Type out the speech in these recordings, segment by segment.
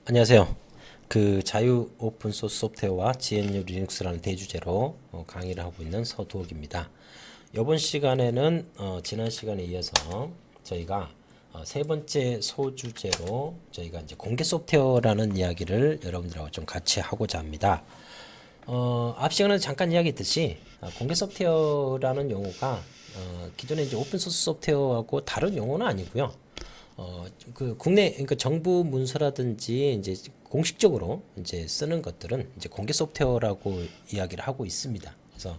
안녕하세요. 그 자유 오픈소스 소프트웨어와 GNU 리눅스라는 대주제로 강의를 하고 있는 서두옥입니다. 이번 시간에는 지난 시간에 이어서 저희가 세 번째 소주제로 저희가 이제 공개 소프트웨어라는 이야기를 여러분들하고 좀 같이 하고자 합니다. 앞 시간에 잠깐 이야기했듯이 공개 소프트웨어라는 용어가 기존의 이제 오픈소스 소프트웨어하고 다른 용어는 아니고요. 그 국내 그러니까 정부 문서라든지 이제 공식적으로 이제 쓰는 것들은 이제 공개 소프트웨어라고 이야기를 하고 있습니다. 그래서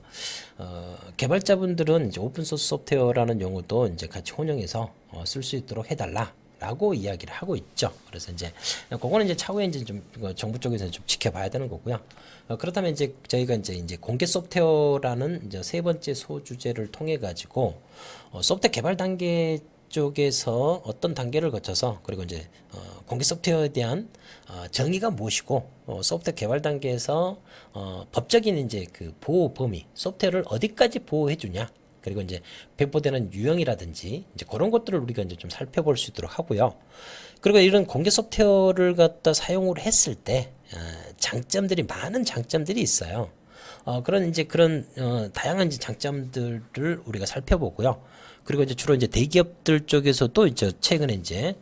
개발자분들은 이제 오픈 소스 소프트웨어라는 용어도 이제 같이 혼용해서 쓸 수 있도록 해달라라고 이야기를 하고 있죠. 그래서 이제 그거는 이제 차후에 이제 좀 정부 쪽에서 좀 지켜봐야 되는 거고요. 그렇다면 이제 저희가 이제 공개 소프트웨어라는 이제 세 번째 소주제를 통해 가지고 소프트웨어 개발 단계 쪽에서 어떤 단계를 거쳐서 그리고 이제 공개 소프트웨어에 대한 정의가 무엇이고 소프트웨어 개발 단계에서 법적인 이제 그 보호 범위 소프트웨어를 어디까지 보호해 주냐 그리고 이제 배포되는 유형이라든지 이제 그런 것들을 우리가 이제 좀 살펴볼 수 있도록 하고요. 그리고 이런 공개 소프트웨어를 갖다 사용을 했을 때 장점들이 많은 장점들이 있어요. 그런 다양한 이제 장점들을 우리가 살펴보고요. 그리고 이제 주로 이제 대기업들 쪽에서도 이제 최근에 이제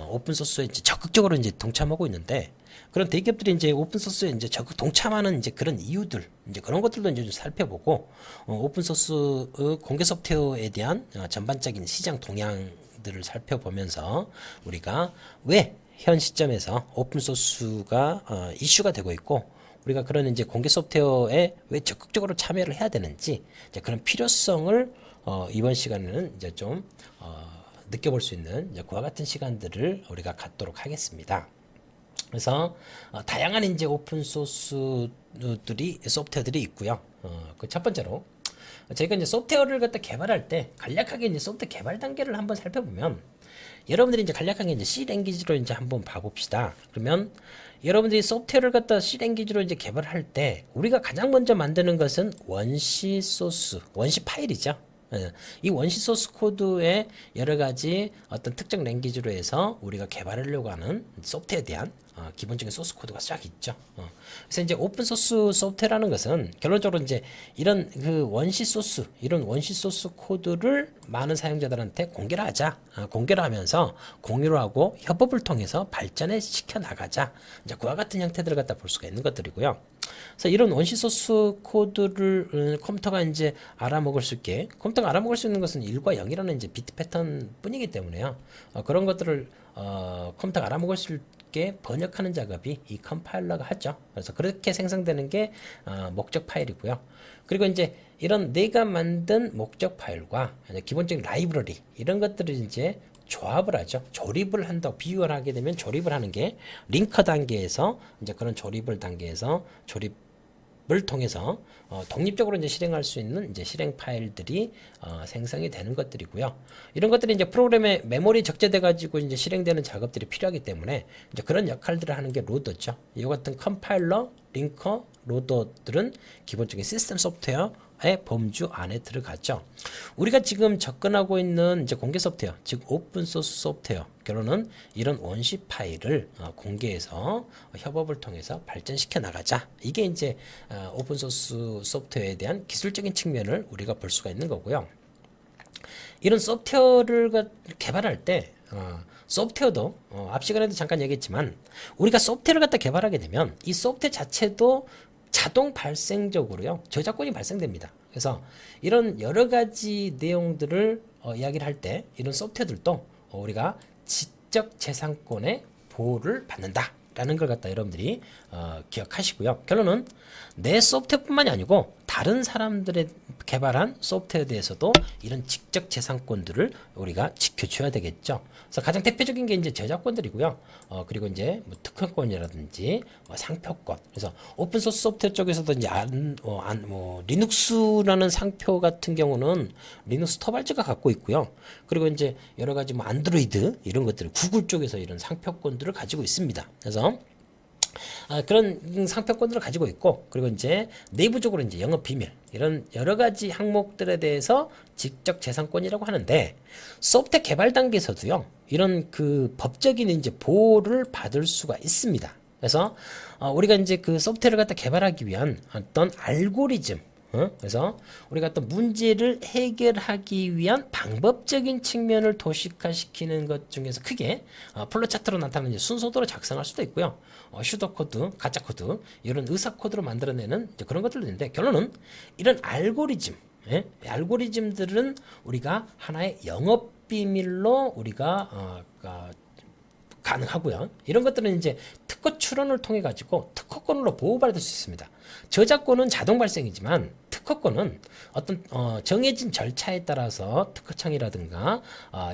오픈 소스에 이제 적극적으로 이제 동참하고 있는데 그런 대기업들이 이제 오픈 소스에 이제 적극 동참하는 이제 그런 이유들 이제 그런 것들도 이제 좀 살펴보고 오픈 소스 공개 소프트웨어에 대한 전반적인 시장 동향들을 살펴보면서 우리가 왜 현 시점에서 오픈 소스가 이슈가 되고 있고 우리가 그런 이제 공개 소프트웨어에 왜 적극적으로 참여를 해야 되는지 이제 그런 필요성을 이번 시간에는 이제 좀 느껴볼 수 있는 이제 그와 같은 시간들을 우리가 갖도록 하겠습니다. 그래서 다양한 이제 오픈 소스들이 소프트웨어들이 있고요. 그 첫 번째로 저희가 이제 소프트웨어를 갖다 개발할 때 간략하게 이제 소프트웨어 개발 단계를 한번 살펴보면 여러분들이 이제 간략하게 이제 C 랭귀지로 이제 한번 봐봅시다. 그러면 여러분들이 소프트웨어를 갖다 C 랭귀지로 이제 개발할 때 우리가 가장 먼저 만드는 것은 원시 소스, 원시 파일이죠. 이 원시 소스 코드의 여러 가지 어떤 특정 랭귀지로 해서 우리가 개발하려고 하는 소프트웨어에 대한 기본적인 소스 코드가 쫙 있죠. 그래서 이제 오픈 소스 소프트웨어라는 것은 결론적으로 이제 이런 그 원시 소스, 이런 원시 소스 코드를 많은 사용자들한테 공개를 하자. 공개를 하면서 공유를 하고 협업을 통해서 발전을 시켜 나가자. 이제 그와 같은 형태들을 갖다 볼 수가 있는 것들이고요. 그래서 이런 원시 소스 코드를 컴퓨터가 이제 알아먹을 수 있게 컴퓨터가 알아먹을 수 있는 것은 1과 0이라는 이제 비트 패턴 뿐이기 때문에요. 그런 것들을 컴퓨터가 알아먹을 수 있게 번역하는 작업이 이 컴파일러가 하죠. 그래서 그렇게 생성되는 게 목적 파일이고요. 그리고 이제 이런 내가 만든 목적 파일과 기본적인 라이브러리 이런 것들을 이제 조합을 하죠. 조립을 한다고 비유를 하게 되면 조립을 하는 게 링커 단계에서 이제 그런 조립을 단계에서 조립을 통해서 독립적으로 이제 실행할 수 있는 이제 실행 파일들이 생성이 되는 것들이고요. 이런 것들이 이제 프로그램에 메모리 적재돼 가지고 이제 실행되는 작업들이 필요하기 때문에 이제 그런 역할들을 하는 게 로더죠. 이와 같은 컴파일러, 링커, 로더들은 기본적인 시스템 소프트웨어의 범주 안에 들어가죠. 우리가 지금 접근하고 있는 이제 공개 소프트웨어, 즉 오픈 소스 소프트웨어, 결론은 이런 원시 파일을 공개해서 협업을 통해서 발전시켜 나가자. 이게 이제 오픈 소스 소프트웨어에 대한 기술적인 측면을 우리가 볼 수가 있는 거고요. 이런 소프트웨어를 개발할 때 소프트웨어도 앞 시간에도 잠깐 얘기했지만 우리가 소프트웨어를 갖다 개발하게 되면 이 소프트웨어 자체도 자동 발생적으로요 저작권이 발생됩니다. 그래서 이런 여러 가지 내용들을 이야기를 할 때 이런 소프트웨어들도 우리가 지적 재산권의 보호를 받는다라는 걸 갖다 여러분들이 기억하시고요. 결론은 내 소프트웨어뿐만이 아니고 다른 사람들의 개발한 소프트웨어에 대해서도 이런 지적 재산권들을 우리가 지켜줘야 되겠죠. 그래서 가장 대표적인 게 이제 저작권들이고요. 그리고 이제 뭐 특허권이라든지 상표권. 그래서 오픈 소스 소프트웨어 쪽에서도 이제 리눅스라는 상표 같은 경우는 리눅스 터발즈가 갖고 있고요. 그리고 이제 여러 가지 뭐 안드로이드 이런 것들을 구글 쪽에서 이런 상표권들을 가지고 있습니다. 그래서 그런 상표권들을 가지고 있고, 그리고 이제 내부적으로 이제 영업 비밀 이런 여러 가지 항목들에 대해서 지적 재산권이라고 하는데, 소프트웨어 개발 단계에서도요 이런 그 법적인 이제 보호를 받을 수가 있습니다. 그래서 우리가 이제 그 소프트웨어를 갖다 개발하기 위한 어떤 알고리즘, 그래서 우리가 어떤 문제를 해결하기 위한 방법적인 측면을 도식화시키는 것 중에서 크게 플로차트로 나타나는 순서도로 작성할 수도 있고요. 슈도코드, 가짜코드 이런 의사코드로 만들어내는 그런 것들도 있는데, 결론은 이런 알고리즘, 알고리즘들은 우리가 하나의 영업 비밀로 우리가 가능하고요. 이런 것들은 이제 특허 출원을 통해 가지고 특허권으로 보호받을 수 있습니다. 저작권은 자동 발생이지만 특허권은 어떤 정해진 절차에 따라서 특허청이라든가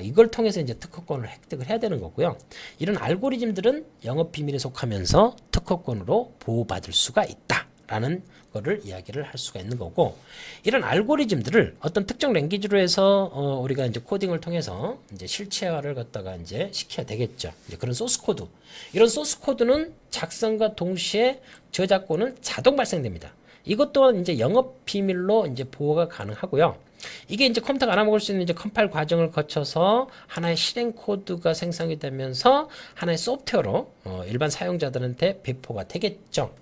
이걸 통해서 이제 특허권을 획득을 해야 되는 거고요. 이런 알고리즘들은 영업 비밀에 속하면서 특허권으로 보호받을 수가 있다라는 거를 이야기를 할 수가 있는 거고, 이런 알고리즘들을 어떤 특정 랭귀지로 해서 우리가 이제 코딩을 통해서 이제 실체화를 갖다가 이제 시켜야 되겠죠. 이제 그런 소스 코드, 이런 소스 코드는 작성과 동시에 저작권은 자동 발생됩니다. 이것 또한 이제 영업 비밀로 이제 보호가 가능하고요. 이게 이제 컴퓨터가 알아먹을 수 있는 이제 컴파일 과정을 거쳐서 하나의 실행 코드가 생성이 되면서 하나의 소프트웨어로 일반 사용자들한테 배포가 되겠죠.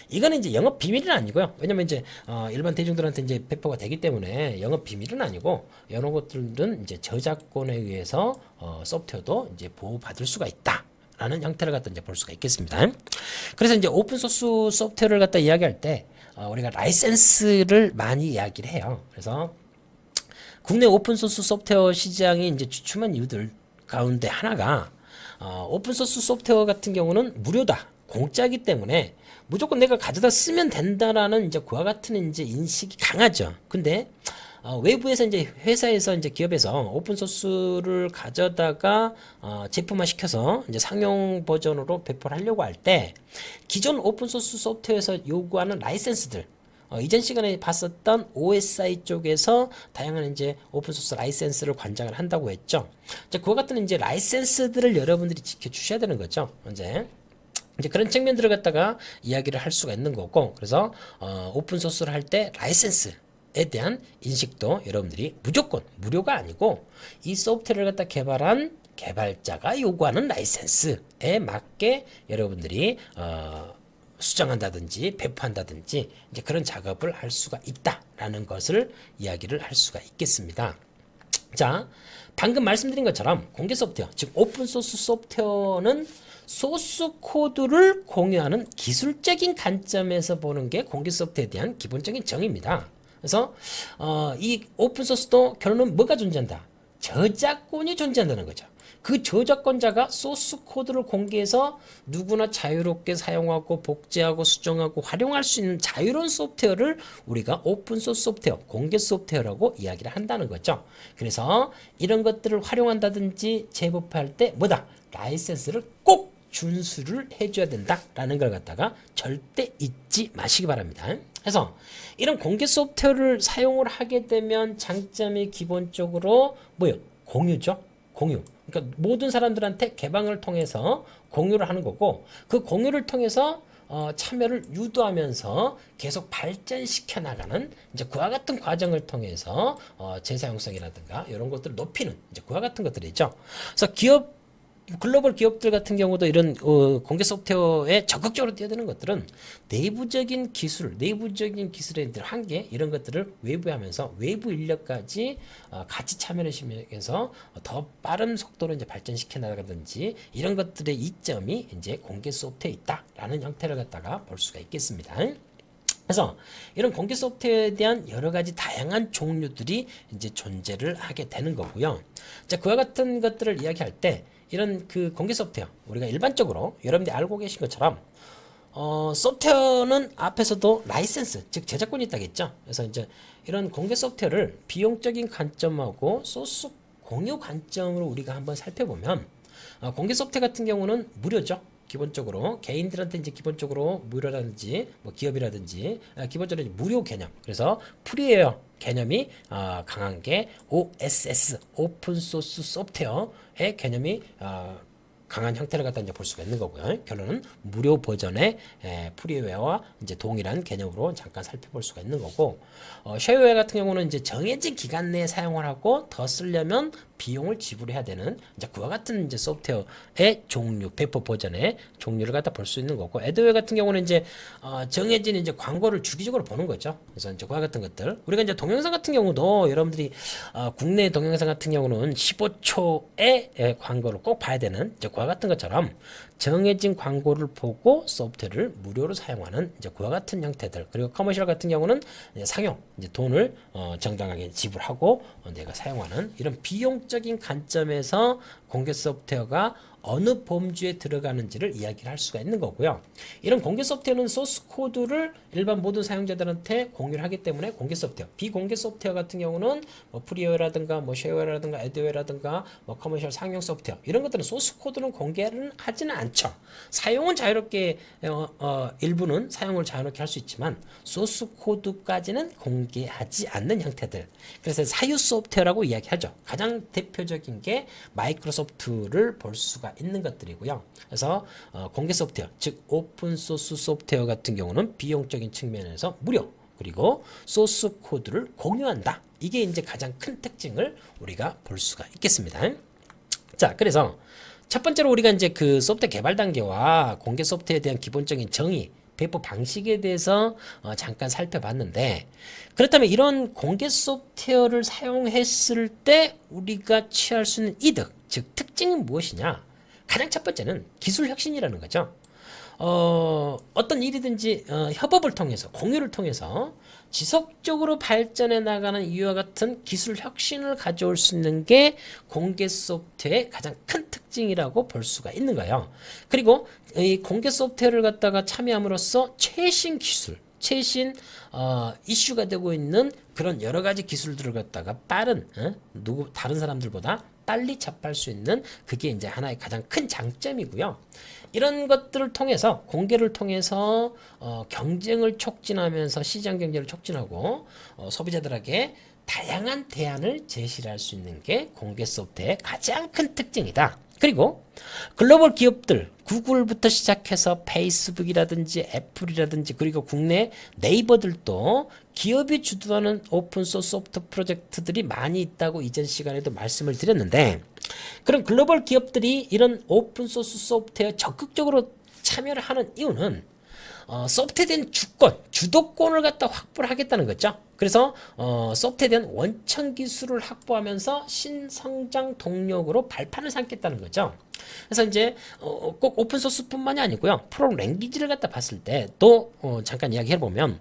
이거는 이제 영업 비밀은 아니고요. 왜냐면 이제 일반 대중들한테 이제 배포가 되기 때문에 영업 비밀은 아니고, 이런 것들은 이제 저작권에 의해서 소프트웨어도 이제 보호받을 수가 있다 라는 형태를 갖다 이제 볼 수가 있겠습니다. 그래서 이제 오픈소스 소프트웨어를 갖다 이야기할 때 우리가 라이센스를 많이 이야기를 해요. 그래서 국내 오픈소스 소프트웨어 시장이 이제 주춤한 이유들 가운데 하나가, 오픈소스 소프트웨어 같은 경우는 무료다, 공짜이기 때문에 무조건 내가 가져다 쓰면 된다라는 이제 그와 같은 이제 인식이 강하죠. 근데 외부에서 이제 회사에서 이제 기업에서 오픈소스를 가져다가 제품화 시켜서 이제 상용 버전으로 배포를 하려고 할 때, 기존 오픈소스 소프트웨어에서 요구하는 라이센스들, 이전 시간에 봤었던 OSI 쪽에서 다양한 이제 오픈소스 라이센스를 관장을 한다고 했죠. 그와 같은 이제 라이센스들을 여러분들이 지켜주셔야 되는 거죠. 이제 그런 측면들을 갖다가 이야기를 할 수가 있는 거고, 그래서 오픈소스를 할 때 라이센스에 대한 인식도 여러분들이 무조건 무료가 아니고, 이 소프트웨어를 갖다 개발한 개발자가 요구하는 라이센스에 맞게 여러분들이 수정한다든지 배포한다든지 이제 그런 작업을 할 수가 있다라는 것을 이야기를 할 수가 있겠습니다. 자, 방금 말씀드린 것처럼 공개 소프트웨어, 즉 오픈소스 소프트웨어는 소스 코드를 공유하는 기술적인 관점에서 보는 게 공개 소프트웨어에 대한 기본적인 정의입니다. 그래서 이 오픈소스도 결론은 뭐가 존재한다? 저작권이 존재한다는 거죠. 그 저작권자가 소스 코드를 공개해서 누구나 자유롭게 사용하고 복제하고 수정하고 활용할 수 있는 자유로운 소프트웨어를 우리가 오픈소스 소프트웨어, 공개 소프트웨어라고 이야기를 한다는 거죠. 그래서 이런 것들을 활용한다든지 재배포할 때 뭐다? 라이센스를 꼭 준수를 해줘야 된다라는 걸 갖다가 절대 잊지 마시기 바랍니다. 그래서 이런 공개 소프트웨어를 사용을 하게 되면 장점이 기본적으로 뭐요? 공유죠. 공유. 그러니까 모든 사람들한테 개방을 통해서 공유를 하는 거고, 그 공유를 통해서 참여를 유도하면서 계속 발전시켜 나가는 이제 그와 같은 과정을 통해서 재사용성이라든가 이런 것들을 높이는 이제 그와 같은 것들이죠. 그래서 글로벌 기업들 같은 경우도 이런 공개 소프트웨어에 적극적으로 뛰어드는 것들은 내부적인 내부적인 기술의 한계 이런 것들을 외부하면서 외부 인력까지 같이 참여를 시면서 더 빠른 속도로 이제 발전시켜 나가든지 이런 것들의 이점이 이제 공개 소프트웨어에 있다라는 형태를 갖다가 볼 수가 있겠습니다. 그래서 이런 공개 소프트웨어에 대한 여러 가지 다양한 종류들이 이제 존재를 하게 되는 거고요. 자, 그와 같은 것들을 이야기할 때 이런 그 공개 소프트웨어, 우리가 일반적으로 여러분들이 알고 계신 것처럼 소프트웨어는 앞에서도 라이센스, 즉 저작권이 있다겠죠. 그래서 이제 이런 공개 소프트웨어를 비용적인 관점하고 소스 공유 관점으로 우리가 한번 살펴보면, 공개 소프트웨어 같은 경우는 무료죠. 기본적으로 개인들한테 이제 기본적으로 무료라든지 뭐 기업이라든지 기본적으로 무료 개념, 그래서 프리웨어 개념이 강한 게 OSS, 오픈 소스 소프트웨어의 개념이 강한 형태를 갖다 이제 볼 수가 있는 거고요. 결론은 무료 버전의 프리웨어와 이제 동일한 개념으로 잠깐 살펴볼 수가 있는 거고, 쉐어웨어 같은 경우는 이제 정해진 기간 내에 사용을 하고 더 쓰려면 비용을 지불해야 되는 이제 그와 같은 이제 소프트웨어의 종류, 배포 버전의 종류를 갖다 볼 수 있는 거고, 애드웨어 같은 경우는 이제 정해진 이제 광고를 주기적으로 보는 거죠. 그래서 이제 그와 같은 것들, 우리가 이제 동영상 같은 경우도 여러분들이 국내 동영상 같은 경우는 15초의 광고를 꼭 봐야 되는 이제 그와 같은 것처럼 정해진 광고를 보고 소프트웨어를 무료로 사용하는 이제 그와 같은 형태들, 그리고 커머셜 같은 경우는 이제 상용, 이제 돈을 정당하게 지불하고 내가 사용하는 이런 비용적인 관점에서 공개 소프트웨어가 어느 범주에 들어가는지를 이야기를 할 수가 있는 거고요. 이런 공개 소프트웨어는 소스 코드를 일반 모든 사용자들한테 공유를 하기 때문에 공개 소프트웨어, 비공개 소프트웨어 같은 경우는 뭐 프리웨어라든가 뭐 쉐어웨어라든가 애드웨어라든가 뭐 커머셜 상용 소프트웨어, 이런 것들은 소스 코드는 공개를 하지는 않죠. 사용은 자유롭게 일부는 사용을 자유롭게 할 수 있지만 소스 코드까지는 공개하지 않는 형태들, 그래서 사유 소프트웨어라고 이야기하죠. 가장 대표적인 게 마이크로소프트를 볼 수가 있는 것들이고요. 그래서 공개 소프트웨어, 즉 오픈 소스 소프트웨어 같은 경우는 비용적인 측면에서 무료, 그리고 소스 코드를 공유한다. 이게 이제 가장 큰 특징을 우리가 볼 수가 있겠습니다. 자, 그래서 첫 번째로 우리가 이제 그 소프트웨어 개발 단계와 공개 소프트웨어에 대한 기본적인 정의, 배포 방식에 대해서 잠깐 살펴봤는데, 그렇다면 이런 공개 소프트웨어를 사용했을 때 우리가 취할 수 있는 이득, 즉 특징이 무엇이냐? 가장 첫 번째는 기술 혁신이라는 거죠. 어떤 일이든지 협업을 통해서, 공유를 통해서 지속적으로 발전해 나가는 이와 같은 기술 혁신을 가져올 수 있는 게 공개 소프트웨어의 가장 큰 특징이라고 볼 수가 있는 거예요. 그리고 이 공개 소프트웨어를 갖다가 참여함으로써 최신 기술, 최신 이슈가 되고 있는 그런 여러 가지 기술들을 갖다가 빠른 다른 사람들보다 빨리 접할 수 있는, 그게 이제 하나의 가장 큰 장점이고요. 이런 것들을 통해서, 공개를 통해서 경쟁을 촉진하면서 시장 경제를 촉진하고 소비자들에게 다양한 대안을 제시할 수 있는 게 공개 소프트웨어의 가장 큰 특징이다. 그리고 글로벌 기업들, 구글부터 시작해서 페이스북이라든지 애플이라든지, 그리고 국내 네이버들도 기업이 주도하는 오픈소스 소프트 프로젝트들이 많이 있다고 이전 시간에도 말씀을 드렸는데, 그런 글로벌 기업들이 이런 오픈소스 소프트웨어에 적극적으로 참여를 하는 이유는 소프트에 대한 주권, 주도권을 갖다 확보를 하겠다는 거죠. 그래서 소프트에 대한 원천 기술을 확보하면서 신성장 동력으로 발판을 삼겠다는 거죠. 그래서 이제 꼭 오픈소스뿐만이 아니고요, 프로그램 랭귀지를 갖다 봤을 때 또 잠깐 이야기해 보면,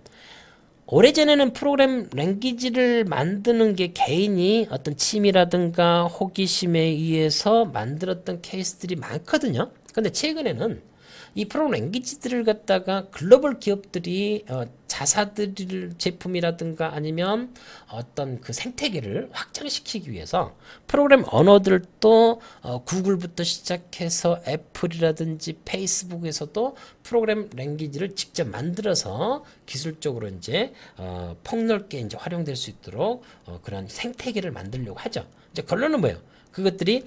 오래전에는 프로그램 랭귀지를 만드는 게 개인이 어떤 취미라든가 호기심에 의해서 만들었던 케이스들이 많거든요. 근데 최근에는 이 프로그램 랭귀지들을 갖다가 글로벌 기업들이 자사들 제품이라든가 아니면 어떤 그 생태계를 확장시키기 위해서 프로그램 언어들도 구글부터 시작해서 애플이라든지 페이스북에서도 프로그램 랭귀지를 직접 만들어서 기술적으로 이제 폭넓게 이제 활용될 수 있도록 그런 생태계를 만들려고 하죠. 이제 결론은 뭐예요? 그것들이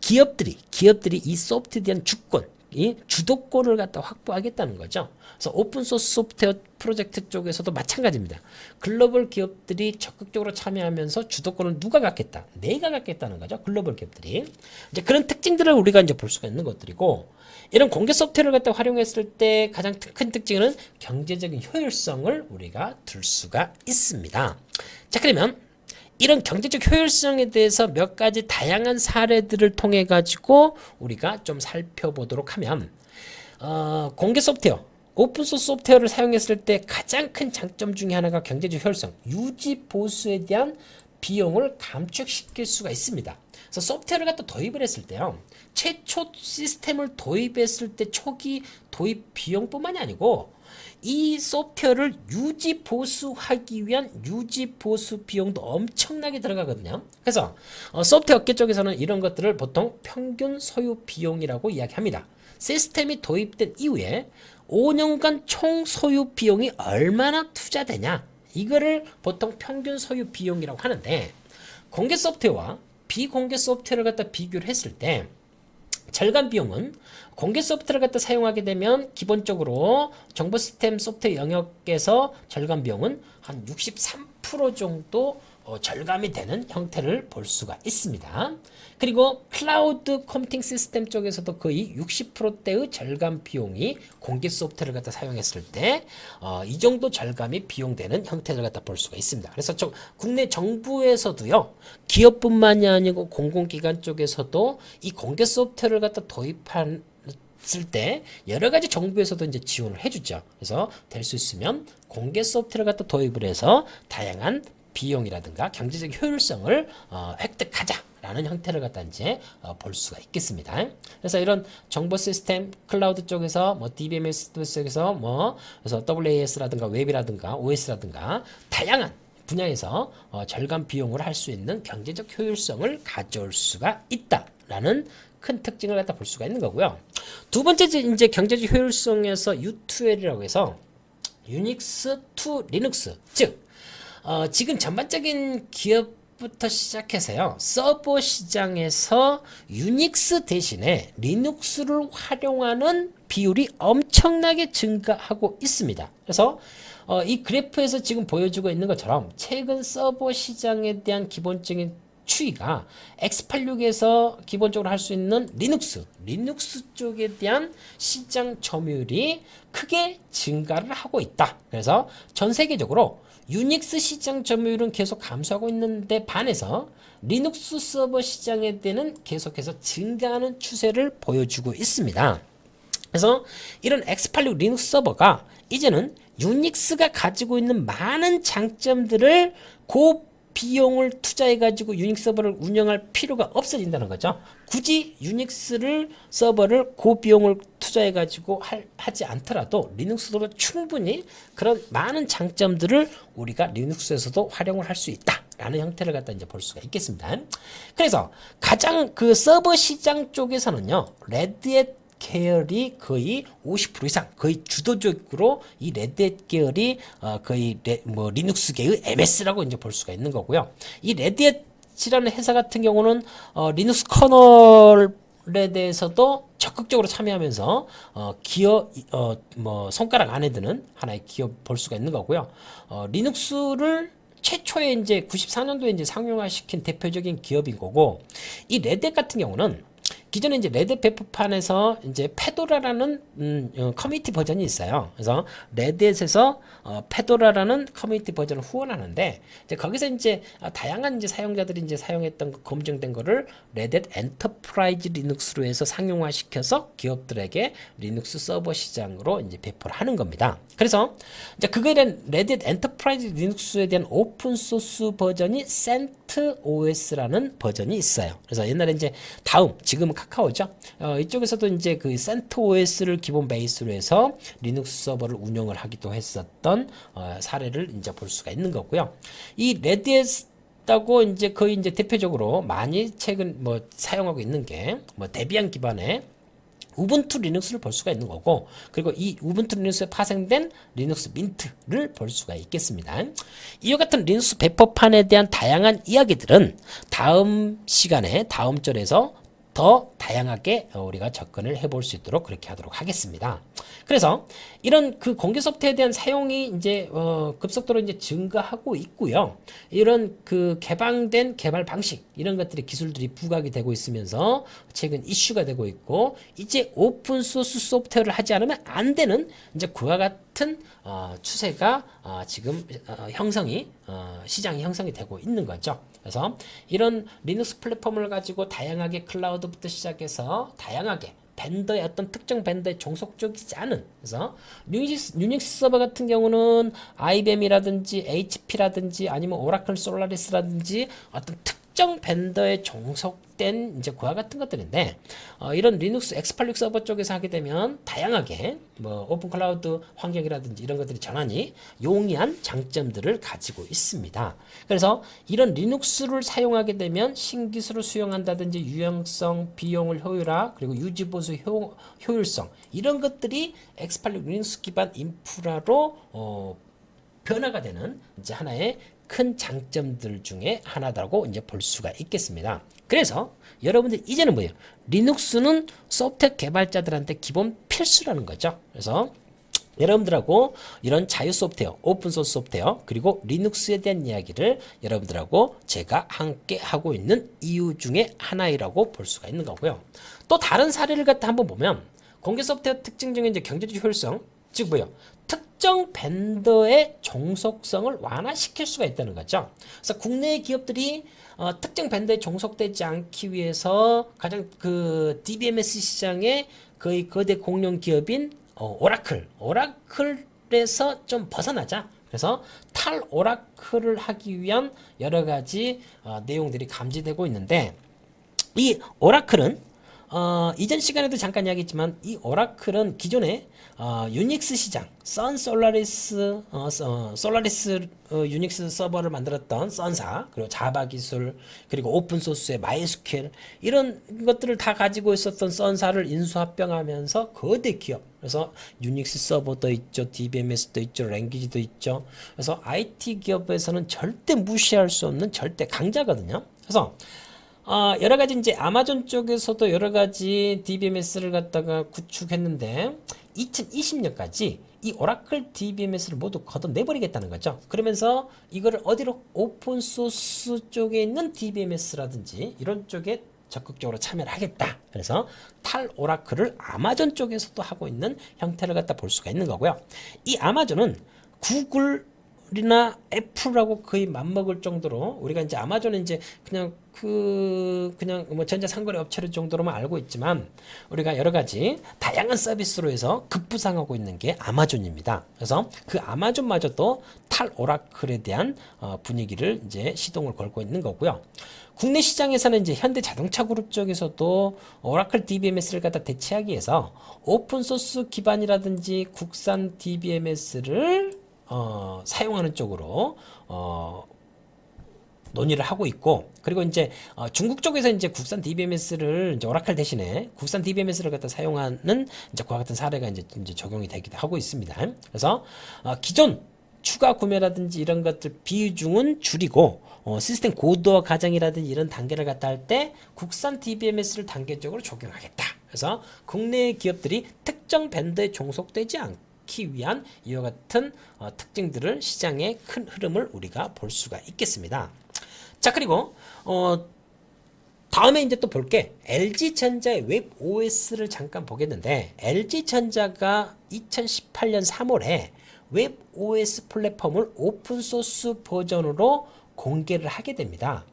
기업들이 이 소프트에 대한 주권, 이 주도권을 갖다 확보하겠다는 거죠. 그래서 오픈소스 소프트웨어 프로젝트 쪽에서도 마찬가지입니다. 글로벌 기업들이 적극적으로 참여하면서 주도권을 누가 갖겠다? 내가 갖겠다는 거죠. 글로벌 기업들이. 이제 그런 특징들을 우리가 이제 볼 수가 있는 것들이고, 이런 공개 소프트웨어를 갖다 활용했을 때 가장 큰 특징은 경제적인 효율성을 우리가 둘 수가 있습니다. 자, 그러면 이런 경제적 효율성에 대해서 몇 가지 다양한 사례들을 통해 가지고 우리가 좀 살펴보도록 하면, 공개 소프트웨어, 오픈소스 소프트웨어를 사용했을 때 가장 큰 장점 중에 하나가 경제적 효율성, 유지 보수에 대한 비용을 감축시킬 수가 있습니다. 그래서 소프트웨어를 갖다 도입을 했을 때요, 최초 시스템을 도입했을 때 초기 도입 비용뿐만이 아니고 이 소프트웨어를 유지 보수하기 위한 유지 보수 비용도 엄청나게 들어가거든요. 그래서 소프트웨어 업계 쪽에서는 이런 것들을 보통 평균 소유 비용이라고 이야기합니다. 시스템이 도입된 이후에 5년간 총 소유 비용이 얼마나 투자되냐, 이거를 보통 평균 소유 비용이라고 하는데, 공개 소프트웨어와 비공개 소프트웨어를 갖다 비교를 했을 때 절감 비용은 공개 소프트웨어를 갖다 사용하게 되면 기본적으로 정보 시스템 소프트웨어 영역에서 절감 비용은 한 63% 정도 절감이 되는 형태를 볼 수가 있습니다. 그리고 클라우드 컴퓨팅 시스템 쪽에서도 거의 60%대의 절감 비용이 공개 소프트웨어를 갖다 사용했을 때 이 정도 절감이 비용되는 형태를 갖다 볼 수가 있습니다. 그래서 국내 정부에서도요, 기업뿐만이 아니고 공공기관 쪽에서도 이 공개 소프트웨어를 갖다 도입한 쓸 때 여러 가지 정부에서도 이제 지원을 해주죠. 그래서 될 수 있으면 공개 소프트웨어를 갖다 도입을 해서 다양한 비용이라든가 경제적 효율성을 획득하자라는 형태를 갖다 이제 볼 수가 있겠습니다. 그래서 이런 정보 시스템 클라우드 쪽에서 뭐 DBMS 쪽에서 그래서 WAS라든가 웹이라든가 OS라든가 다양한 분야에서 절감 비용을 할 수 있는 경제적 효율성을 가져올 수가 있다라는 큰 특징을 갖다 볼 수가 있는 거고요. 두 번째 이제 경제적 효율성에서 U2L이라고 해서 유닉스 투 리눅스, 즉 지금 전반적인 기업부터 시작해서요, 서버 시장에서 유닉스 대신에 리눅스를 활용하는 비율이 엄청나게 증가하고 있습니다. 그래서 이 그래프에서 지금 보여주고 있는 것처럼 최근 서버 시장에 대한 기본적인 추이가 x86에서 기본적으로 할 수 있는 리눅스 쪽에 대한 시장 점유율이 크게 증가를 하고 있다. 그래서 전 세계적으로 유닉스 시장 점유율은 계속 감소하고 있는데 반해서 리눅스 서버 시장에 대한 계속해서 증가하는 추세를 보여주고 있습니다. 그래서 이런 x86 리눅스 서버가 이제는 유닉스가 가지고 있는 많은 장점들을 비용을 투자해가지고 유닉스 서버를 운영할 필요가 없어진다는 거죠. 굳이 유닉스를 서버를 고비용을 투자해가지고 하지 않더라도 리눅스도 충분히 그런 많은 장점들을 우리가 리눅스에서도 활용을 할 수 있다라는 형태를 갖다 이제 볼 수가 있겠습니다. 그래서 가장 그 서버 시장 쪽에서는요, 레드햇 계열이 거의 50% 이상, 거의 주도적으로 이 레드햇 계열이 거의 리눅스계의 MS라고 이제 볼 수가 있는 거고요. 이 레드햇이라는 회사 같은 경우는 리눅스 커널에 대해서도 적극적으로 참여하면서 기업 손가락 안에 드는 하나의 기업 볼 수가 있는 거고요. 리눅스를 최초에 이제 94년도에 이제 상용화시킨 대표적인 기업인 거고, 이 레드햇 같은 경우는 기존에 이제 레드햇 배포판에서 이제 페도라라는 커뮤니티 버전이 있어요. 그래서 레드햇에서 페도라라는 커뮤니티 버전을 후원하는데, 이제 거기서 이제 다양한 이제 사용자들이 이제 사용했던 검증된 거를 레드햇 엔터프라이즈 리눅스로 해서 상용화시켜서 기업들에게 리눅스 서버 시장으로 이제 배포를 하는 겁니다. 그래서 이제 그거에 대한 레드햇 엔터프라이즈 리눅스에 대한 오픈 소스 버전이 CentOS라는 버전이 있어요. 그래서 옛날에 이제 지금은 카카오죠. 이쪽에서도 이제 그 CentOS를 기본 베이스로 해서 리눅스 서버를 운영을 하기도 했었던 사례를 이제 볼 수가 있는 거고요. 이 레드햇하고 이제 거의 이제 대표적으로 많이 최근 사용하고 있는 게 데비안 기반의 우분투 리눅스를 볼 수가 있는 거고, 그리고 이 우분투 리눅스에 파생된 리눅스 민트를 볼 수가 있겠습니다. 이와 같은 리눅스 배포판에 대한 다양한 이야기들은 다음 시간에 다음 절에서 더 다양하게 우리가 접근을 해볼 수 있도록 그렇게 하도록 하겠습니다. 그래서 이런 그 공개 소프트에 대한 사용이 이제 급속도로 이제 증가하고 있고요. 이런 그 개방된 개발 방식, 이런 것들이 기술들이 부각이 되고 있으면서 최근 이슈가 되고 있고, 이제 오픈 소스 소프트웨어를 하지 않으면 안 되는 이제 그와 같은 추세가 지금 시장이 형성이 되고 있는 거죠. 그래서 이런 리눅스 플랫폼을 가지고 다양하게 클라우드부터 시작해서 다양하게 벤더의 어떤 특정 벤더에 종속적이지 않은, 그래서 유닉스 서버 같은 경우는 IBM이라든지 HP라든지 아니면 오라클 솔라리스라든지 어떤 특정 벤더에 종속된 이제 그와 같은 것들인데, 이런 리눅스 x86 서버 쪽에서 하게 되면 다양하게 오픈 클라우드 환경이라든지 이런 것들이 전환이 용이한 장점들을 가지고 있습니다. 그래서 이런 리눅스를 사용하게 되면 신기술을 수용한다든지 유용성, 비용을 효율화, 그리고 유지보수 효율성, 이런 것들이 x86 리눅스 기반 인프라로 변화가 되는 이제 하나의 큰 장점들 중에 하나다고 이제 볼 수가 있겠습니다. 그래서 여러분들 이제는 뭐예요? 리눅스는 소프트웨어 개발자들한테 기본 필수라는 거죠. 그래서 여러분들하고 이런 자유 소프트웨어, 오픈소스 소프트웨어, 그리고 리눅스에 대한 이야기를 여러분들하고 제가 함께 하고 있는 이유 중에 하나이라고 볼 수가 있는 거고요. 또 다른 사례를 갖다 한번 보면 공개 소프트웨어 특징 중에 이제 경제적 효율성, 즉 뭐예요? 특정 벤더의 종속성을 완화시킬 수가 있다는 거죠. 그래서 국내 기업들이 특정 벤더에 종속되지 않기 위해서 가장 그 DBMS 시장의 거의 거대 공룡 기업인 오라클에서 좀 벗어나자. 그래서 탈 오라클을 하기 위한 여러 가지 내용들이 감지되고 있는데, 이 오라클은 이전 시간에도 잠깐 이야기했지만 이 오라클은 기존에 유닉스 시장, 솔라리스 유닉스 서버를 만들었던 선사, 그리고 자바 기술, 그리고 오픈소스의 마이스큐엘, 이런 것들을 다 가지고 있었던 선사를 인수합병하면서 거대 기업, 그래서 유닉스 서버도 있죠, DBMS도 있죠, 랭귀지도 있죠. 그래서 IT 기업에서는 절대 무시할 수 없는 절대 강자거든요. 그래서 여러 가지 이제 아마존 쪽에서도 여러 가지 DBMS를 갖다가 구축했는데 2020년까지 이 오라클 DBMS를 모두 걷어내버리겠다는 거죠. 그러면서 이거를 어디로 오픈소스 쪽에 있는 DBMS라든지 이런 쪽에 적극적으로 참여를 하겠다. 그래서 탈 오라클을 아마존 쪽에서도 하고 있는 형태를 갖다 볼 수가 있는 거고요. 이 아마존은 구글이나 애플하고 거의 맞먹을 정도로, 우리가 이제 아마존은 이제 그냥 뭐 전자상거래 업체를 정도로만 알고 있지만 우리가 여러 가지 다양한 서비스로 해서 급부상하고 있는 게 아마존입니다. 그래서 그 아마존마저도 탈 오라클에 대한 분위기를 이제 시동을 걸고 있는 거고요. 국내 시장에서는 이제 현대자동차 그룹 쪽에서도 오라클 DBMS를 갖다 대체하기 위해서 오픈소스 기반이라든지 국산 DBMS를 사용하는 쪽으로 논의를 하고 있고, 그리고 이제 중국 쪽에서 이제 국산 DBMS를 이제 오라클 대신에 국산 DBMS를 갖다 사용하는 이제 그와 같은 사례가 이제 적용이 되기도 하고 있습니다. 그래서 기존 추가 구매라든지 이런 것들 비중은 줄이고 시스템 고도화 과정이라든지 이런 단계를 갖다 할 때 국산 DBMS를 단계적으로 적용하겠다. 그래서 국내 기업들이 특정 밴드에 종속되지 않기 위한 이와 같은 특징들을, 시장의 큰 흐름을 우리가 볼 수가 있겠습니다. 자, 그리고 다음에 이제 또 볼게, LG전자의 웹 OS를 잠깐 보겠는데, LG전자가 2018년 3월에 웹 OS 플랫폼을 오픈소스 버전으로 공개를 하게 됩니다.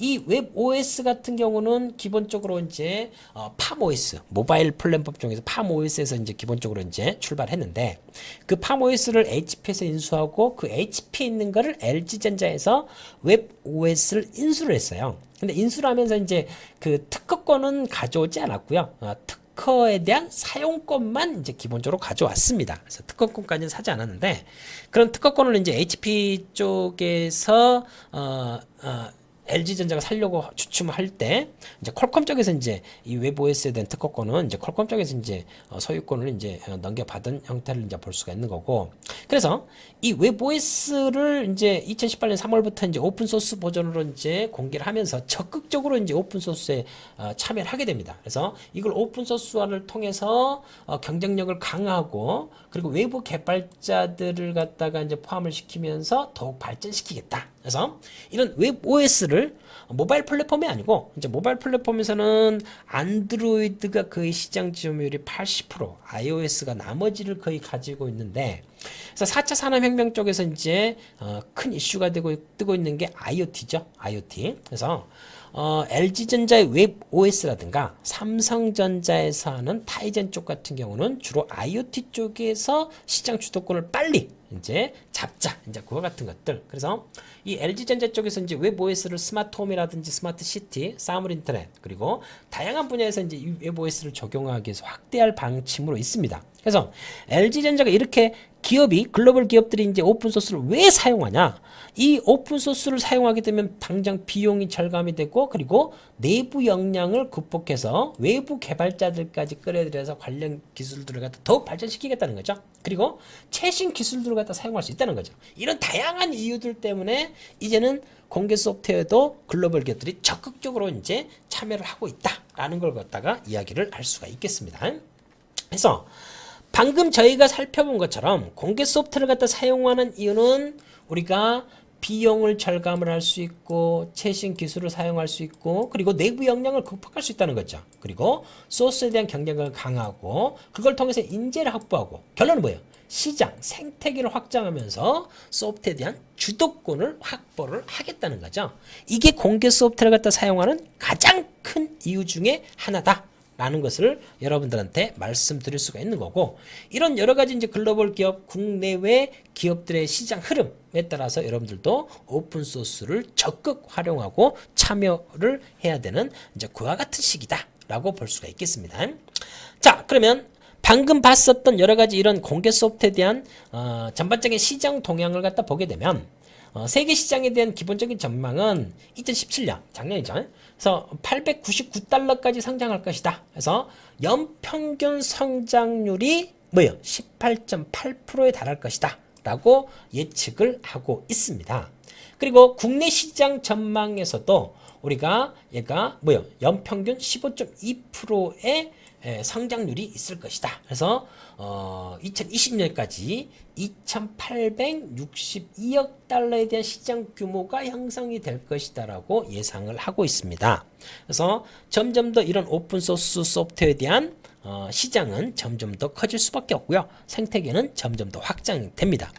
이 웹 OS 같은 경우는 기본적으로 이제 팜OS, 모바일 플랫폼 중에서 팜OS에서 이제 기본적으로 이제 출발했는데, 그 팜OS를 HP에서 인수하고 그 HP에 있는 거를 LG전자에서 웹 OS를 인수를 했어요. 근데 인수를 하면서 이제 그 특허권은 가져오지 않았고요. 특허에 대한 사용권만 이제 기본적으로 가져왔습니다. 그래서 특허권까지는 사지 않았는데, 그런 특허권을 이제 HP 쪽에서 LG전자가 살려고 주춤을 할 때, 이제 퀄컴 쪽에서 이제 이 웹 OS에 대한 특허권은 이제 퀄컴 쪽에서 이제 소유권을 이제 넘겨받은 형태를 이제 볼 수가 있는 거고, 그래서 이 웹 OS를 이제 2018년 3월부터 이제 오픈 소스 버전으로 이제 공개를 하면서 적극적으로 이제 오픈 소스에 참여를 하게 됩니다. 그래서 이걸 오픈 소스화를 통해서 경쟁력을 강화하고, 그리고 외부 개발자들을 갖다가 이제 포함을 시키면서 더욱 발전시키겠다. 그래서 이런 웹 OS를 모바일 플랫폼이 아니고, 이제 모바일 플랫폼에서는 안드로이드가 거의 시장 점유율이 80%, iOS가 나머지를 거의 가지고 있는데, 그래서 4차 산업혁명 쪽에서 이제 큰 이슈가 뜨고 있는 게 IoT죠. IoT. 그래서 LG전자의 웹 OS라든가 삼성전자에서 하는 타이젠 쪽 같은 경우는 주로 IoT 쪽에서 시장 주도권을 빨리 이제 잡자, 이제 그와 같은 것들. 그래서 이 LG전자 쪽에서 이제 웹 OS를 스마트홈이라든지 스마트 시티, 사물 인터넷, 그리고 다양한 분야에서 이제 이 웹 OS를 적용하기 위해서 확대할 방침으로 있습니다. 그래서 LG전자가 이렇게 기업이 글로벌 기업들이 이제 오픈 소스를 왜 사용하냐? 이 오픈 소스를 사용하게 되면 당장 비용이 절감이 되고 그리고 내부 역량을 극복해서 외부 개발자들까지 끌어들여서 관련 기술들을 갖다 더욱 발전시키겠다는 거죠. 그리고 최신 기술들을 갖다 사용할 수 있다는 거죠. 이런 다양한 이유들 때문에 이제는 공개 소프트웨어도 글로벌 기업들이 적극적으로 이제 참여를 하고 있다라는 걸 갖다가 이야기를 할 수가 있겠습니다. 그래서 방금 저희가 살펴본 것처럼 공개 소프트웨어를 갖다 사용하는 이유는 우리가 비용을 절감을 할 수 있고 최신 기술을 사용할 수 있고 그리고 내부 역량을 극복할 수 있다는 거죠. 그리고 소스에 대한 경쟁력을 강화하고 그걸 통해서 인재를 확보하고 결론은 뭐예요? 시장, 생태계를 확장하면서 소프트에 대한 주도권을 확보를 하겠다는 거죠. 이게 공개 소프트를 갖다 사용하는 가장 큰 이유 중에 하나다. 라는 것을 여러분들한테 말씀드릴 수가 있는 거고 이런 여러 가지 이제 글로벌 기업, 국내외 기업들의 시장 흐름에 따라서 여러분들도 오픈 소스를 적극 활용하고 참여를 해야 되는 이제 그와 같은 시기다라고 볼 수가 있겠습니다. 자, 그러면 방금 봤었던 여러 가지 이런 공개 소프트에 대한 전반적인 시장 동향을 갖다 보게 되면 세계 시장에 대한 기본적인 전망은 2017년 작년이죠. 그래서 899달러까지 성장할 것이다. 그래서 연평균 성장률이 뭐예요? 18.8%에 달할 것이다. 라고 예측을 하고 있습니다. 그리고 국내 시장 전망에서도 우리가 얘가 뭐예요? 연평균 15.2%의 성장률이 있을 것이다. 그래서 2020년까지 2,862억 달러에 대한 시장 규모가 형성이 될 것이다 라고 예상을 하고 있습니다. 그래서 점점 더 이런 오픈소스 소프트웨어에 대한 시장은 점점 더 커질 수밖에 없고요. 생태계는 점점 더 확장됩니다.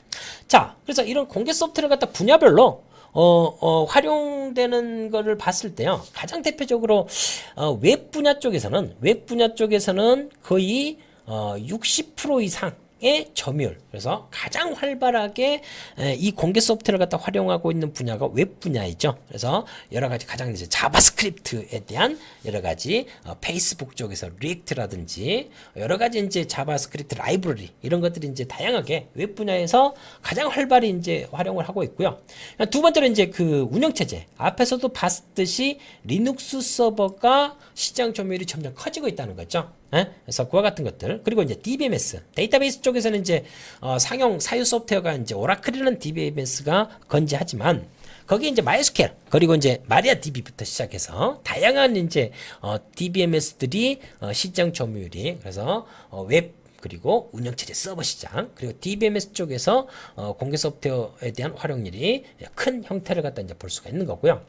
자, 그래서 이런 공개 소프트웨어를 갖다 분야별로 활용되는 거를 봤을 때요. 가장 대표적으로 웹 분야 쪽에서는 거의 60% 이상의 점유율. 그래서 가장 활발하게 이 공개 소프트웨어를 갖다 활용하고 있는 분야가 웹 분야이죠. 그래서 여러 가지 가장 이제 자바스크립트에 대한 여러 가지 페이스북 쪽에서 리액트라든지 여러 가지 이제 자바스크립트 라이브러리 이런 것들이 이제 다양하게 웹 분야에서 가장 활발히 이제 활용을 하고 있고요. 두 번째로 이제 그 운영체제 앞에서도 봤듯이 리눅스 서버가 시장 점유율이 점점 커지고 있다는 거죠. 그래서 그와 같은 것들 그리고 이제 DBMS 데이터베이스 쪽에서는 이제 상용 사유 소프트웨어가 이제 오라클이라는 DBMS가 건재하지만 거기에 이제 MySQL 그리고 이제 마리아DB부터 시작해서 다양한 이제 DBMS들이 시장 점유율이 그래서 웹 그리고 운영체제 서버 시장 그리고 DBMS 쪽에서 공개 소프트웨어에 대한 활용률이 큰 형태를 갖다 이제 볼 수가 있는 거고요.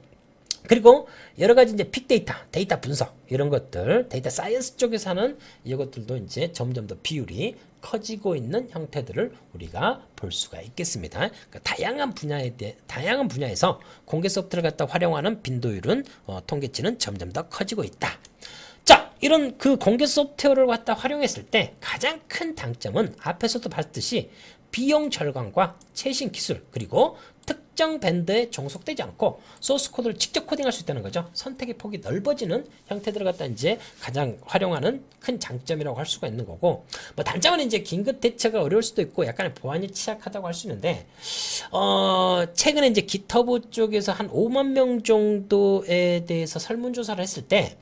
그리고 여러 가지 이제 빅데이터, 데이터 분석 이런 것들, 데이터 사이언스 쪽에서 하는 이것들도 이제 점점 더 비율이 커지고 있는 형태들을 우리가 볼 수가 있겠습니다. 그러니까 다양한 분야에서 공개 소프트를 갖다 활용하는 빈도율은 통계치는 점점 더 커지고 있다. 자, 이런 그 공개 소프트웨어를 갖다 활용했을 때 가장 큰 장점은 앞에서도 봤듯이 비용 절감과 최신 기술 그리고 특정 밴드에 종속되지 않고 소스 코드를 직접 코딩할 수 있다는 거죠. 선택의 폭이 넓어지는 형태들을 갖다 이제 가장 활용하는 큰 장점이라고 할 수가 있는 거고, 뭐 단점은 이제 긴급 대처가 어려울 수도 있고 약간의 보안이 취약하다고 할 수 있는데, 최근에 이제 GitHub 쪽에서 한 5만 명 정도에 대해서 설문조사를 했을 때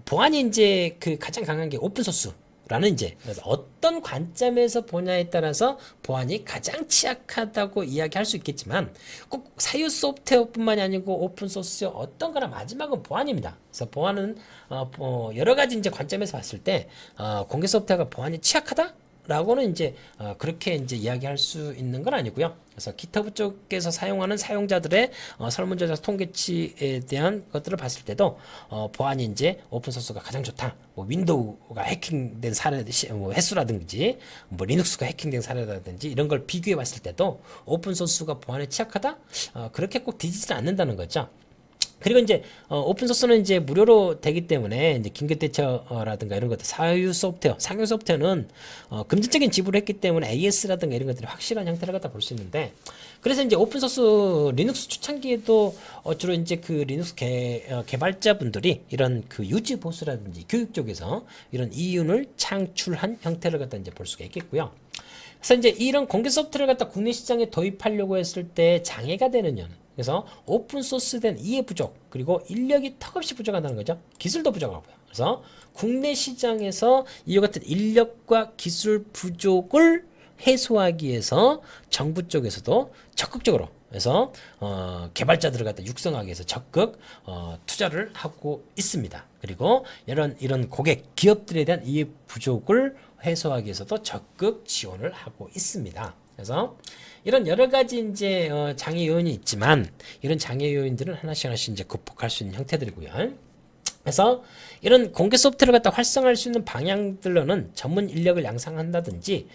보안이 이제 그 가장 강한 게 오픈소스. 라는 이제 그래서 어떤 관점에서 보냐에 따라서 보안이 가장 취약하다고 이야기할 수 있겠지만 꼭 사유 소프트웨어뿐만이 아니고 오픈 소스 어떤 거나 마지막은 보안입니다. 그래서 보안은 여러 가지 이제 관점에서 봤을 때 공개 소프트웨어가 보안이 취약하다? 라고는 이제 그렇게 이제 이야기할 수 있는 건 아니고요. 그래서 GitHub 쪽에서 사용하는 사용자들의 설문조사 통계치에 대한 것들을 봤을 때도 보안이 이제 오픈소스가 가장 좋다. 뭐 윈도우가 해킹된 사례, 뭐 횟수라든지 뭐 리눅스가 해킹된 사례라든지 이런 걸 비교해 봤을 때도 오픈소스가 보안에 취약하다? 그렇게 꼭 뒤지지는 않는다는 거죠. 그리고 이제 오픈소스는 이제 무료로 되기 때문에 이제 긴급 대처라든가 이런 것들 사유 소프트웨어, 상용 소프트웨어는 금전적인 지불을 했기 때문에 AS라든가 이런 것들이 확실한 형태를 갖다 볼 수 있는데, 그래서 이제 오픈소스 리눅스 초창기에도 주로 이제 그 리눅스 개발자분들이 이런 그 유지 보수라든지 교육 쪽에서 이런 이윤을 창출한 형태를 갖다 이제 볼 수가 있겠고요. 그래서 이제 이런 공개 소프트웨어를 갖다 국내 시장에 도입하려고 했을 때 장애가 되는 연. 그래서 오픈 소스된 이해 부족, 그리고 인력이 턱없이 부족하다는 거죠. 기술도 부족하고요. 그래서 국내 시장에서 이와 같은 인력과 기술 부족을 해소하기 위해서 정부 쪽에서도 적극적으로 그래서 개발자들을 갖다 육성하기 위해서 적극 투자를 하고 있습니다. 그리고 이런 고객 기업들에 대한 이해 부족을 해소하기 위해서도 적극 지원을 하고 있습니다. 그래서 이런 여러 가지 이제 장애 요인이 있지만 이런 장애 요인들은 하나씩 이제 극복할 수 있는 형태들이고요. 그래서 이런 공개 소프트웨어를 갖다 활성화할 수 있는 방향들로는 전문 인력을 양성한다든지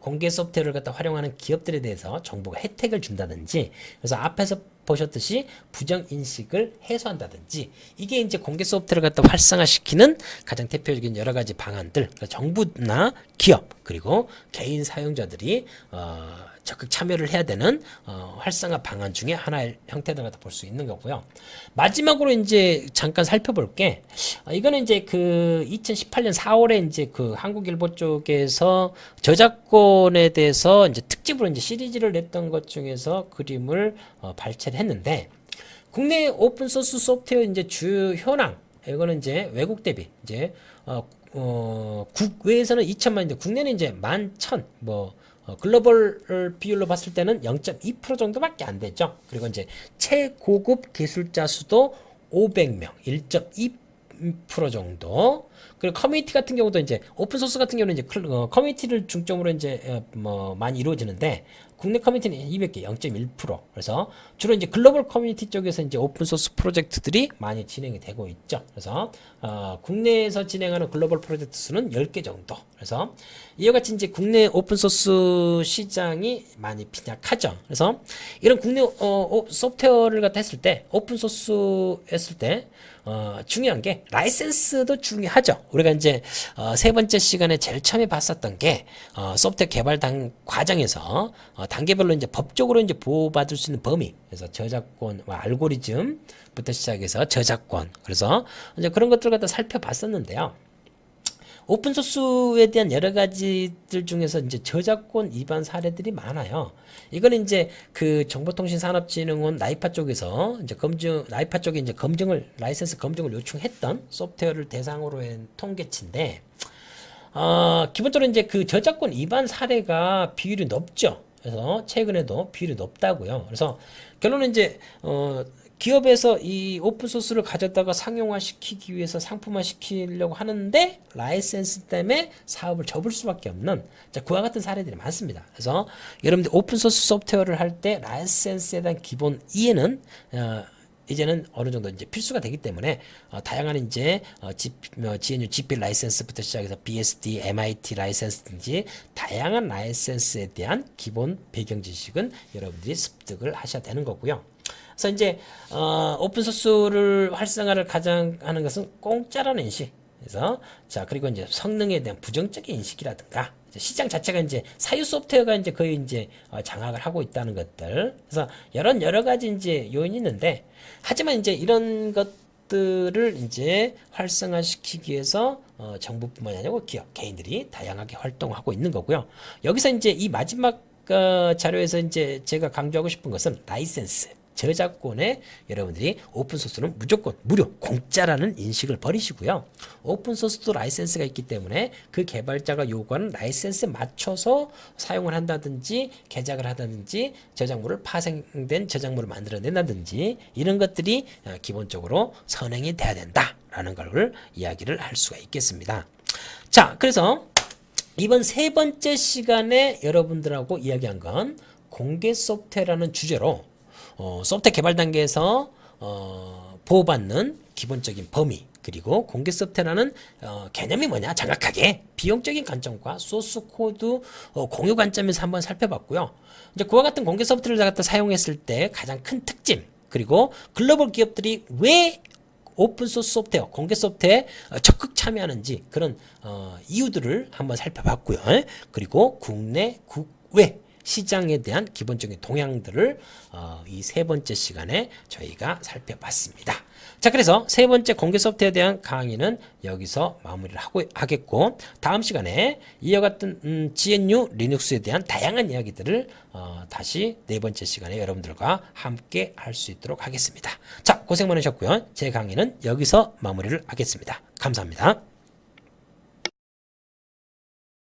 공개 소프트웨어를 갖다 활용하는 기업들에 대해서 정부가 혜택을 준다든지 그래서 앞에서 보셨듯이 부정인식을 해소한다든지 이게 이제 공개 소프트웨어를 갖다 활성화시키는 가장 대표적인 여러 가지 방안들 그러니까 정부나 기업 그리고 개인 사용자들이 적극 참여를 해야 되는 활성화 방안 중에 하나의 형태를 갖다 볼 수 있는 거고요. 마지막으로 이제 잠깐 살펴볼 게 이거는 이제 그 2018년 4월에 이제 그 한국일보 쪽에서 저작권에 대해서 이제 특집으로 이제 시리즈를 냈던 것 중에서 그림을 발췌를 했는데 국내 오픈 소스 소프트웨어 이제 주요 현황 이거는 이제 외국 대비 이제 국외에서는 2천만인데 국내는 이제 11,000 글로벌 비율로 봤을 때는 0.2% 정도밖에 안 되죠. 그리고 이제 최고급 기술자 수도 500명, 1.2% 정도. 그리고 커뮤니티 같은 경우도 이제 오픈 소스 같은 경우는 이제 커뮤니티를 중점으로 이제 많이 이루어지는데 국내 커뮤니티는 200개, 0.1%. 그래서 주로 이제 글로벌 커뮤니티 쪽에서 이제 오픈 소스 프로젝트들이 많이 진행이 되고 있죠. 그래서 국내에서 진행하는 글로벌 프로젝트 수는 10개 정도. 그래서 이와 같이 이제 국내 오픈 소스 시장이 많이 빈약하죠. 그래서 이런 국내 소프트웨어를 갖다 했을 때 오픈 소스 했을 때 중요한 게 라이센스도 중요하죠. 우리가 이제 세 번째 시간에 제일 처음에 봤었던 게 소프트웨어 개발 과정에서 단계별로 이제 법적으로 이제 보호받을 수 있는 범위, 그래서 저작권과 알고리즘부터 시작해서 저작권, 그래서 이제 그런 것들을 갖다 살펴봤었는데요. 오픈소스에 대한 여러 가지들 중에서 이제 저작권 위반 사례들이 많아요. 이거는 이제 그 정보통신산업진흥원 나이파 쪽에서 이제 나이파 쪽에 이제 라이센스 검증을 요청했던 소프트웨어를 대상으로 한 통계치인데, 기본적으로 이제 그 저작권 위반 사례가 비율이 높죠. 그래서 최근에도 비율이 높다고요. 그래서 결론은 이제, 기업에서 이 오픈소스를 가져다가 상용화 시키기 위해서 상품화 시키려고 하는데 라이센스 때문에 사업을 접을 수밖에 없는 그와 같은 사례들이 많습니다. 그래서 여러분들 오픈소스 소프트웨어를 할 때 라이센스에 대한 기본 이해는 이제는 어느 정도 이제 필수가 되기 때문에 다양한 이제 GNU GP 라이센스부터 시작해서 BSD, MIT 라이센스든지 다양한 라이센스에 대한 기본 배경 지식은 여러분들이 습득을 하셔야 되는 거고요. 그래서 이제 오픈소스를 활성화를 가장 하는 것은 공짜라는 인식. 그래서 자 그리고 이제 성능에 대한 부정적인 인식이라든가 시장 자체가 이제 사유 소프트웨어가 이제 거의 이제 장악을 하고 있다는 것들. 그래서 여러 가지 이제 요인이 있는데 하지만 이제 이런 것들을 이제 활성화시키기 위해서 정부뿐만이 아니고 기업, 개인들이 다양하게 활동하고 있는 거고요. 여기서 이제 이 마지막 자료에서 이제 제가 강조하고 싶은 것은 라이센스. 저작권에 여러분들이 오픈소스는 무조건 무료 공짜라는 인식을 버리시고요. 오픈소스도 라이센스가 있기 때문에 그 개발자가 요구하는 라이센스에 맞춰서 사용을 한다든지 개작을 하다든지 저작물을 파생된 저작물을 만들어낸다든지 이런 것들이 기본적으로 선행이 돼야 된다라는 걸 이야기를 할 수가 있겠습니다. 자, 그래서 이번 세 번째 시간에 여러분들하고 이야기한 건 공개 소프트웨어라는 주제로 소프트웨어 개발 단계에서 보호받는 기본적인 범위 그리고 공개 소프트웨어라는 개념이 뭐냐 정확하게 비용적인 관점과 소스 코드 공유 관점에서 한번 살펴봤고요. 이제 그와 같은 공개 소프트웨어를 갖다 사용했을 때 가장 큰 특징 그리고 글로벌 기업들이 왜 오픈소스 소프트웨어, 공개 소프트웨어에 적극 참여하는지 그런 이유들을 한번 살펴봤고요. 그리고 국내, 국외 시장에 대한 기본적인 동향들을 이 세 번째 시간에 저희가 살펴봤습니다. 자, 그래서 세 번째 공개 소프트에 대한 강의는 여기서 마무리를 하겠고, 다음 시간에 이와 같은 GNU 리눅스에 대한 다양한 이야기들을 다시 네 번째 시간에 여러분들과 함께 할 수 있도록 하겠습니다. 자, 고생 많으셨고요. 제 강의는 여기서 마무리를 하겠습니다. 감사합니다.